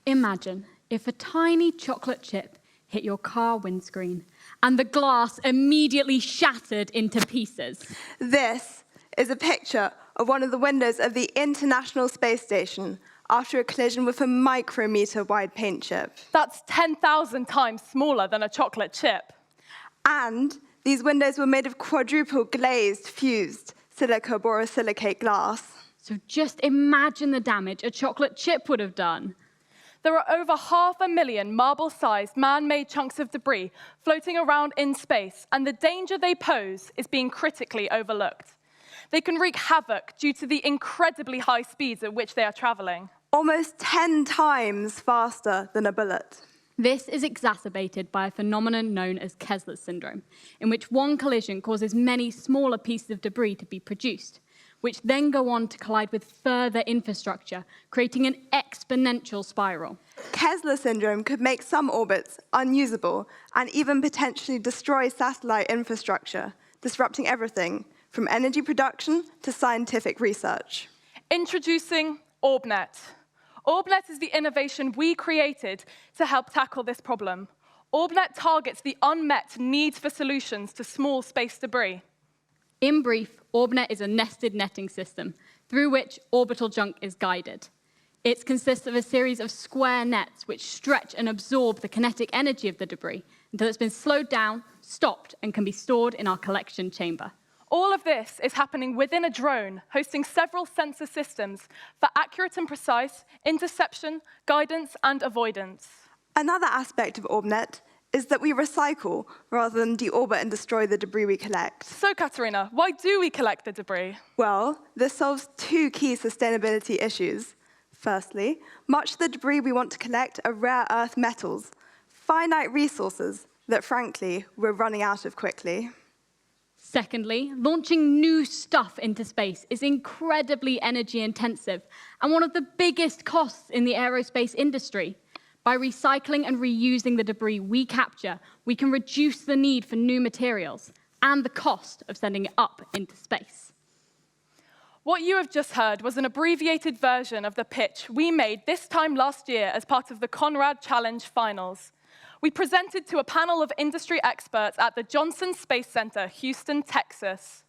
Imagine if a tiny chocolate chip hit your car windscreen and the glass immediately shattered into pieces. This is a picture of one of the windows of the International Space Station after a collision with a micrometer-wide paint chip. That's 10,000 times smaller than a chocolate chip. And these windows were made of quadruple glazed, fused silica borosilicate glass. So just imagine the damage a chocolate chip would have done. There are over 500,000 marble-sized man-made chunks of debris floating around in space, and the danger they pose is being critically overlooked. They can wreak havoc due to the incredibly high speeds at which they are traveling. Almost 10 times faster than a bullet. This is exacerbated by a phenomenon known as Kessler syndrome, in which one collision causes many smaller pieces of debris to be produced, which then go on to collide with further infrastructure, creating an exponential spiral. Kessler syndrome could make some orbits unusable and even potentially destroy satellite infrastructure, disrupting everything from energy production to scientific research. Introducing OrbNet. OrbNet is the innovation we created to help tackle this problem. OrbNet targets the unmet needs for solutions to small space debris. In brief, OrbNet is a nested netting system through which orbital junk is guided. It consists of a series of square nets which stretch and absorb the kinetic energy of the debris until it's been slowed down, stopped, and can be stored in our collection chamber. All of this is happening within a drone, hosting several sensor systems for accurate and precise interception, guidance, and avoidance. Another aspect of OrbNet is that we recycle rather than deorbit and destroy the debris we collect. So, Katerina, why do we collect the debris? Well, this solves two key sustainability issues. Firstly, much of the debris we want to collect are rare earth metals, finite resources that, frankly, we're running out of quickly. Secondly, launching new stuff into space is incredibly energy intensive and one of the biggest costs in the aerospace industry. By recycling and reusing the debris we capture, we can reduce the need for new materials and the cost of sending it up into space. What you have just heard was an abbreviated version of the pitch we made this time last year as part of the Conrad Challenge Finals. We presented to a panel of industry experts at the Johnson Space Center, Houston, Texas.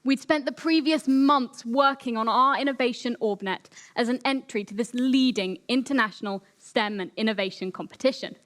We'd spent the previous months working on our innovation OrbNet as an entry to this leading international STEM and innovation competition.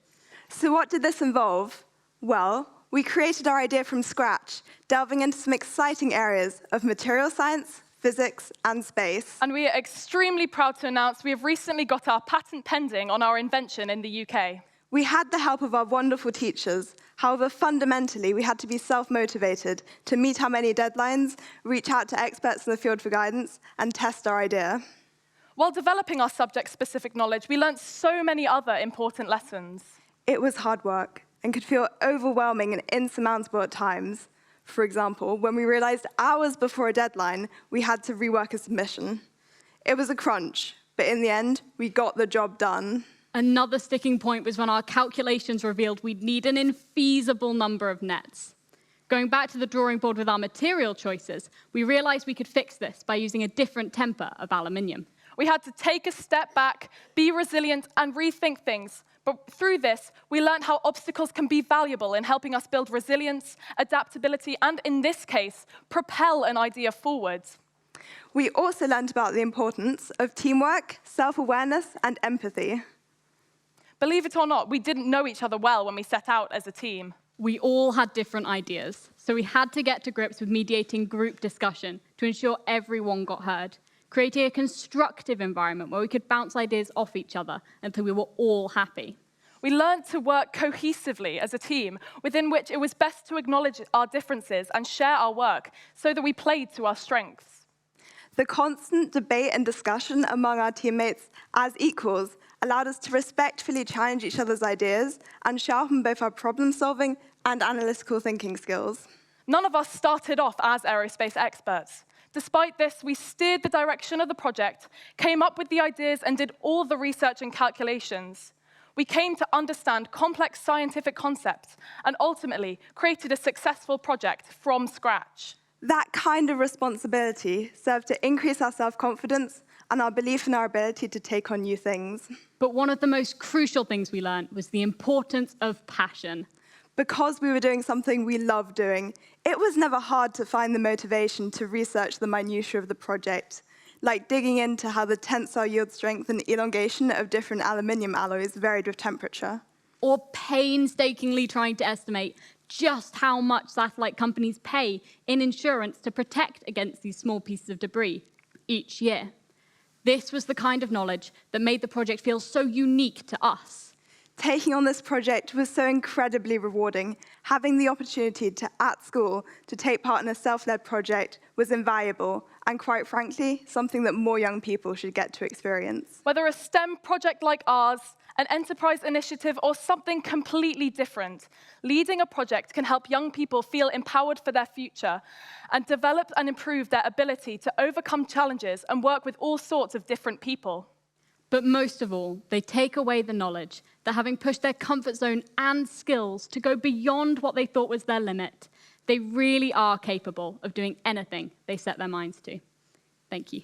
So what did this involve? Well, we created our idea from scratch, delving into some exciting areas of material science, physics, and space. And we are extremely proud to announce we have recently got our patent pending on our invention in the UK. We had the help of our wonderful teachers. However, fundamentally, we had to be self-motivated to meet our many deadlines, reach out to experts in the field for guidance, and test our idea. While developing our subject-specific knowledge, we learned so many other important lessons. It was hard work and could feel overwhelming and insurmountable at times. For example, when we realized hours before a deadline, we had to rework a submission. It was a crunch, but in the end, we got the job done. Another sticking point was when our calculations revealed we'd need an infeasible number of nets. Going back to the drawing board with our material choices, we realized we could fix this by using a different temper of aluminium. We had to take a step back, be resilient, and rethink things. But through this, we learned how obstacles can be valuable in helping us build resilience, adaptability, and in this case, propel an idea forwards. We also learned about the importance of teamwork, self-awareness, and empathy. Believe it or not, we didn't know each other well when we set out as a team. We all had different ideas, so we had to get to grips with mediating group discussion to ensure everyone got heard, creating a constructive environment where we could bounce ideas off each other until we were all happy. We learned to work cohesively as a team, within which it was best to acknowledge our differences and share our work so that we played to our strengths. The constant debate and discussion among our teammates as equals allowed us to respectfully challenge each other's ideas and sharpen both our problem-solving and analytical thinking skills. None of us started off as aerospace experts. Despite this, we steered the direction of the project, came up with the ideas, and did all the research and calculations. We came to understand complex scientific concepts and ultimately created a successful project from scratch. That kind of responsibility served to increase our self-confidence and our belief in our ability to take on new things. But one of the most crucial things we learned was the importance of passion. Because we were doing something we loved doing, it was never hard to find the motivation to research the minutiae of the project, like digging into how the tensile yield strength and elongation of different aluminium alloys varied with temperature. Or painstakingly trying to estimate just how much satellite companies pay in insurance to protect against these small pieces of debris each year. This was the kind of knowledge that made the project feel so unique to us. Taking on this project was so incredibly rewarding. Having the opportunity at school to take part in a self-led project was invaluable, and quite frankly, something that more young people should get to experience. Whether a STEM project like ours, an enterprise initiative, or something completely different, leading a project can help young people feel empowered for their future and develop and improve their ability to overcome challenges and work with all sorts of different people. But most of all, they take away the knowledge that having pushed their comfort zone and skills to go beyond what they thought was their limit, they really are capable of doing anything they set their minds to. Thank you.